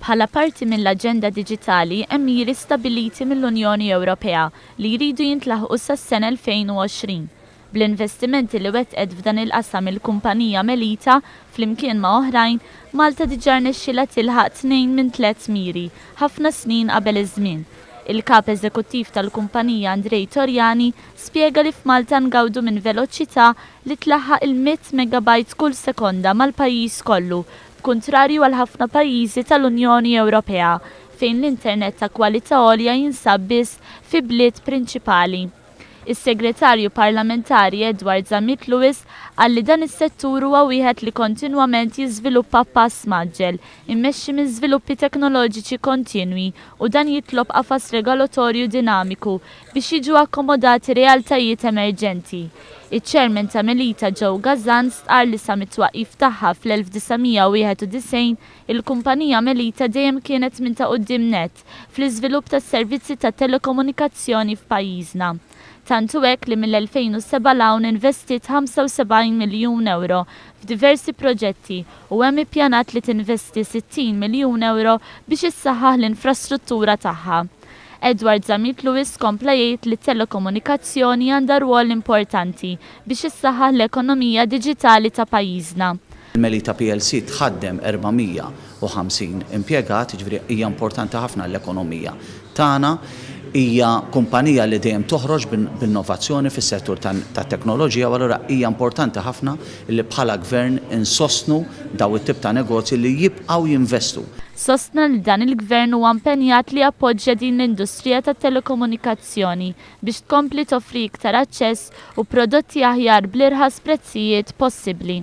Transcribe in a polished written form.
Bħala parti mill-aġenda diġitali hemm miri stabiliti mill-Unjoni Ewropea li jridu jintlaħqu sas-sena 2020. Bl-investimenti li wettqet f'dan il-qasam il-kumpanija Melita flimkien ma' oħrajn, Malta diġà rnexxielha tilħaq 2 minn 3 miri, ħafna snin qabel iż-żmien. Il-kap eżekuttiv tal-kumpanija Andrej Torjani spjega li f'Malta ngawdu minn veloċità li tlaħħaq il-100 megabajt kull sekonda mal-pajjiż kollu, kontrarju għal ħafna pajjiżi tal-Unjoni Ewropea fejn l-internet ta' kwalità għolja jinsab biss fi bliet prinċipali. Is-segretarju parlamentari Edward Zammit Lewis qal li dan is-settur huwa wieħed li kontinwament jiżviluppa pass maġġel, immexxi minn żviluppi teknoloġiċi kontinwi u dan jitlob qafas regolatorju dinamiku biex jiġu akkomodati realtajiet emerġenti. Iċ-ċermen ta' Melita stqarr li sa mit-twaqqif tagħha fl-1991 il-kumpanija Melita dejjem kienet minn ta' quddiem nett fl-iżvilupp tas-servizzi tat-telekomunikazzjoni f'pajjiżna. Tantu hekk li mill-2007 l-hawn investit 75 miljun euro f'diversi proġetti u hemm ippjanat li tinvesti 60 miljun euro biex issaħħaħ l-infrastruttura tagħha. Edward Zammit Lewis kompla jgħid li t-telekomunikazzjoni għandha rwol importanti biex issaħħaħ l-ekonomija diġitali ta' pajjiżna. Melita PLC tħaddem 450 impjegat, ġifieri hija importanti ħafna l-ekonomija tagħna. Hija kumpanija li dejjem toħroġ b'innovazzjoni fis-settur tat-teknoloġija, u allura hija importanti ħafna li bħala gvern insostnu daw it-tip ta' negozji li jibqgħu jinvestu. Sostna li dan il-gvern huwa impenjat li appoġġja din l-industrija tat-telekomunikazzjoni biex tkompli toffri iktar aċċess u prodotti aħjar bl-irħas prezzijiet possibbli.